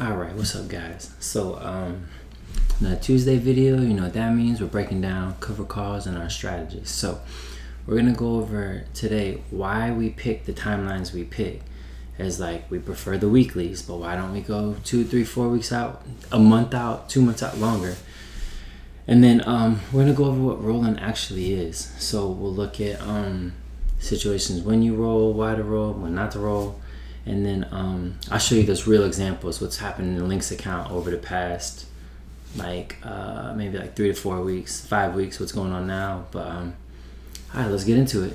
All right, what's up, guys? So, in the Tuesday video, you know what that means. We're breaking down cover calls and our strategies. So, we're gonna go over today why we pick the timelines we pick. As like we prefer the weeklies, but why don't we go 2, 3, 4 weeks out, a month out, 2 months out longer? And then we're gonna go over what rolling actually is. So we'll look at situations when you roll, why to roll, when not to roll. And then I'll show you those real examples, what's happened in the Link's account over the past maybe like 3 to 4 weeks, 5 weeks, what's going on now. But all right, let's get into it.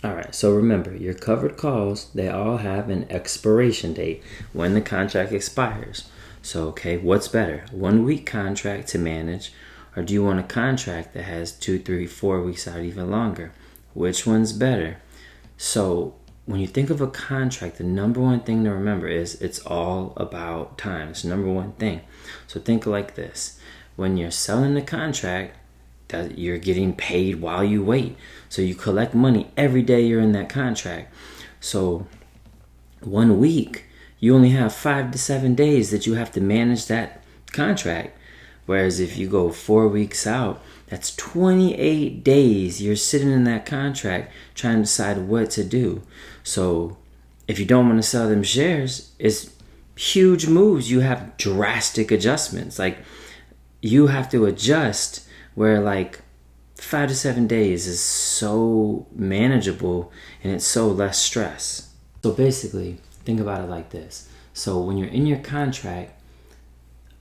All right, so remember, your covered calls, they all have an expiration date when the contract expires. So, okay, what's better, 1 week contract to manage, or do you want a contract that has 2, 3, 4 weeks out, even longer? Which one's better? So when you think of a contract, the number one thing to remember is it's all about time. It's the number one thing. So think like this. When you're selling the contract, that you're getting paid while you wait. So you collect money every day you're in that contract. So 1 week, you only have 5 to 7 days that you have to manage that contract. Whereas if you go 4 weeks out, that's 28 days you're sitting in that contract trying to decide what to do. So if you don't want to sell them shares, it's huge moves. You have drastic adjustments. Like you have to adjust where like 5 to 7 days is so manageable and it's so less stress. So basically, think about it like this. So when you're in your contract,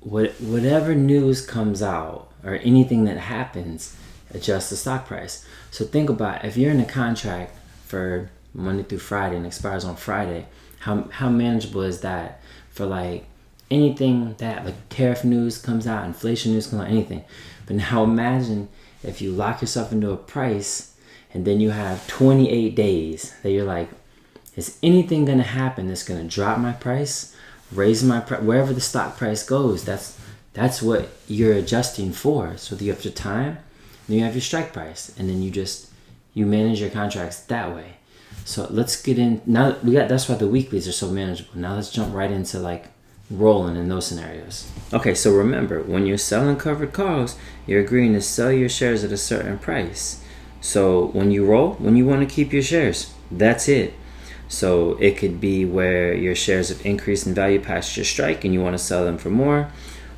whatever news comes out or anything that happens, adjust the stock price. So think about if you're in a contract for Monday through Friday and expires on Friday, how manageable is that for like anything that like tariff news comes out, inflation news comes out, anything. But now imagine if you lock yourself into a price and then you have 28 days that you're like, is anything going to happen that's going to drop my price, raise my price, wherever the stock price goes? That's what you're adjusting for. So you have your time, then you have your strike price, and then you manage your contracts that way. So let's get in now. That's why the weeklies are so manageable. Now let's jump right into like rolling in those scenarios. Okay, so remember, when you're selling covered calls, you're agreeing to sell your shares at a certain price. So when you roll, when you want to keep your shares, that's it. So it could be where your shares have increased in value past your strike and you want to sell them for more,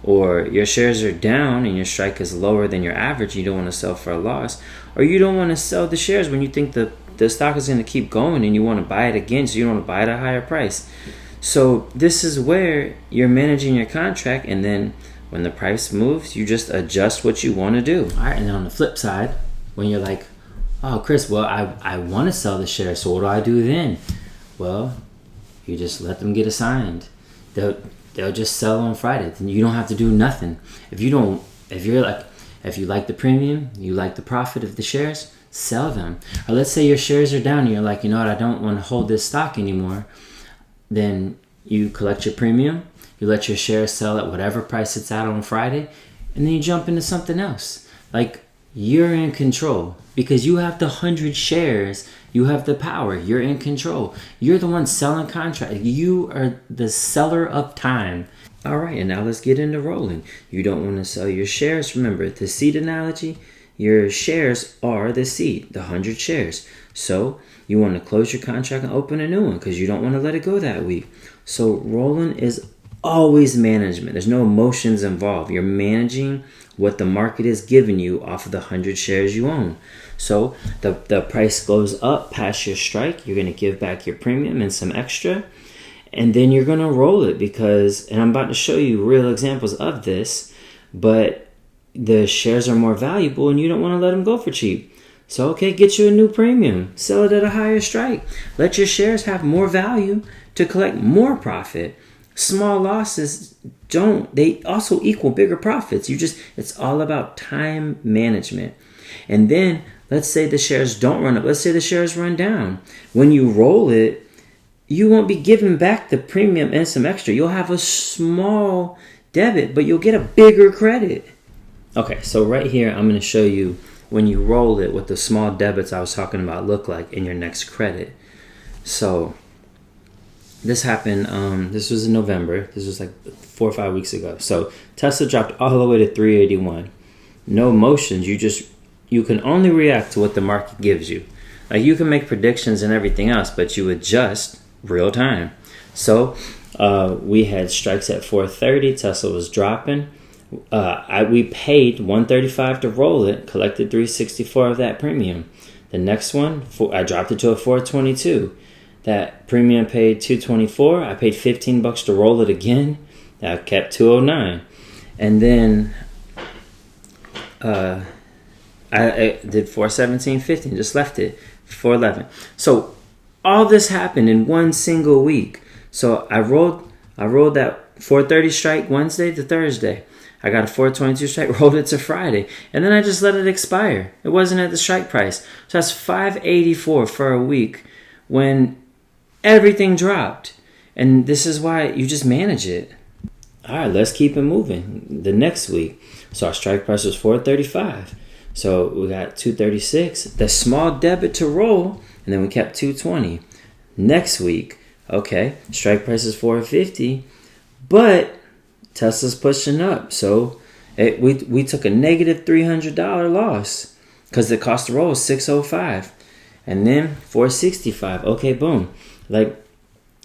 or your shares are down and your strike is lower than your average, you don't want to sell for a loss, or you don't want to sell the shares when you think the stock is going to keep going and you want to buy it again, so you don't want to buy it at a higher price. So this is where you're managing your contract, and then when the price moves, you just adjust what you want to do. All right, and then on the flip side, when you're like, oh, Chris, well, I want to sell the shares, so what do I do then? Well, you just let them get assigned. They'll just sell on Friday. Then you don't have to do nothing. If you like the premium, you like the profit of the shares, sell them. Or let's say your shares are down and you're like, you know what, I don't want to hold this stock anymore. Then you collect your premium, you let your shares sell at whatever price it's at on Friday, and then you jump into something else. Like, you're in control because you have the 100 shares. You have the power. You're in control. You're the one selling contract. You are the seller of time. All right, and now let's get into rolling. You don't want to sell your shares. Remember the seed analogy. Your shares are the seed, the 100 shares. So you want to close your contract and open a new one because you don't want to let it go that week. So rolling is always management. There's no emotions involved. You're managing what the market is giving you off of the 100 shares you own. So the price goes up past your strike. You're going to give back your premium and some extra. And then you're going to roll it because, and I'm about to show you real examples of this, but the shares are more valuable and you don't want to let them go for cheap. So, okay, get you a new premium. Sell it at a higher strike. Let your shares have more value to collect more profit. Small losses they also equal bigger profits. It's all about time management. And then let's say the shares don't run up. Let's say the shares run down. When you roll it, you won't be giving back the premium and some extra. You'll have a small debit, but you'll get a bigger credit. Okay, so right here, I'm going to show you when you roll it, what the small debits I was talking about look like in your next credit. So this happened, this was in November. This was like 4 or 5 weeks ago. So Tesla dropped all the way to 381. No emotions. You can only react to what the market gives you. Like, you can make predictions and everything else, but you adjust real time. So we had strikes at 430. Tesla was dropping. We paid 135 to roll it, collected 364 of that premium. The next one, I dropped it to a 422. That premium paid 224. I paid $15 to roll it again. That kept 209. And then I did 417.50 just left it 411. So all this happened in one single week. So I rolled that 430 strike Wednesday to Thursday. I got a 422 strike, rolled it to Friday, and then I just let it expire. It wasn't at the strike price. So that's 584 for a week when everything dropped. And this is why you just manage it. All right, let's keep it moving. The next week, so our strike price was 435. So we got 236. The small debit to roll, and then we kept 220. Next week, okay, strike price is 450, but Tesla's pushing up. So we took a negative $300 loss because the cost to roll is 605. And then 465. Okay, boom. Like,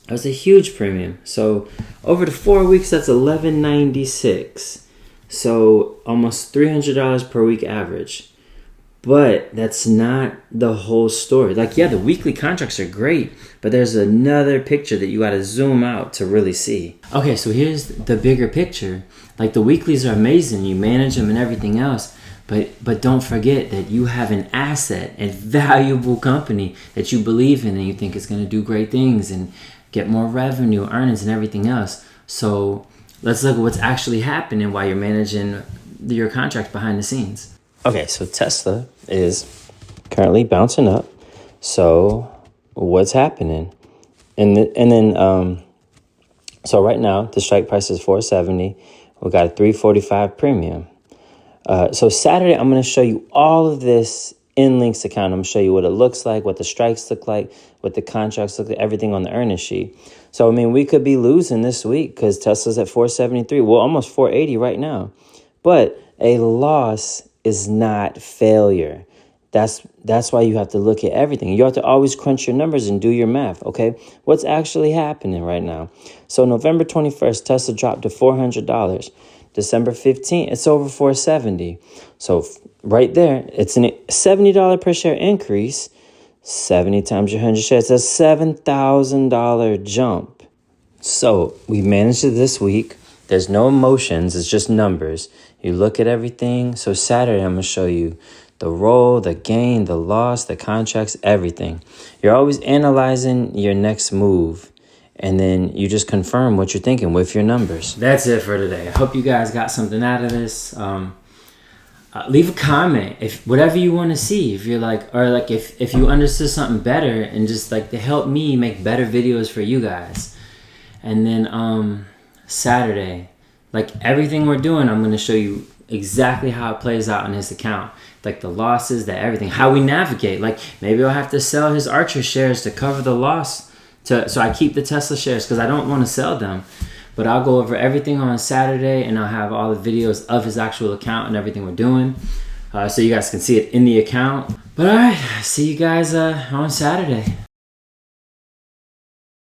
that was a huge premium. So over the 4 weeks, that's $1196. So almost $300 per week average. But that's not the whole story. Like, yeah, the weekly contracts are great, but there's another picture that you got to zoom out to really see. Okay, so here's the bigger picture. Like, the weeklies are amazing. You manage them and everything else. But don't forget that you have an asset, a valuable company that you believe in and you think is going to do great things and get more revenue, earnings, and everything else. So let's look at what's actually happening while you're managing your contract behind the scenes. Okay, so Tesla is currently bouncing up. So what's happening? So right now the strike price is 470. We got a 345 premium. So Saturday I'm going to show you all of this in Link's account. I'm going to show you what it looks like, what the strikes look like, what the contracts look like, everything on the earnings sheet. So I mean, we could be losing this week because Tesla's at 473. Well, almost 480 right now. But a loss is not failure. That's why you have to look at everything. You have to always crunch your numbers and do your math, okay? What's actually happening right now? So November 21st, Tesla dropped to $400. December 15th, it's over 470. So right there, it's a $70 per share increase. 70 times your 100 shares, that's a $7,000 jump. So we managed it this week. There's no emotions, it's just numbers. You look at everything. So Saturday, I'm going to show you the roll, the gain, the loss, the contracts, everything. You're always analyzing your next move. And then you just confirm what you're thinking with your numbers. That's it for today. I hope you guys got something out of this. Leave a comment if whatever you want to see. If you're like, or like if you understood something better, and just like to help me make better videos for you guys. And then Saturday, like everything we're doing, I'm going to show you exactly how it plays out on his account. Like the losses, everything, how we navigate. Like maybe I'll have to sell his Archer shares to cover the loss. So I keep the Tesla shares because I don't want to sell them. But I'll go over everything on Saturday, and I'll have all the videos of his actual account and everything we're doing. So you guys can see it in the account. But all right, see you guys on Saturday.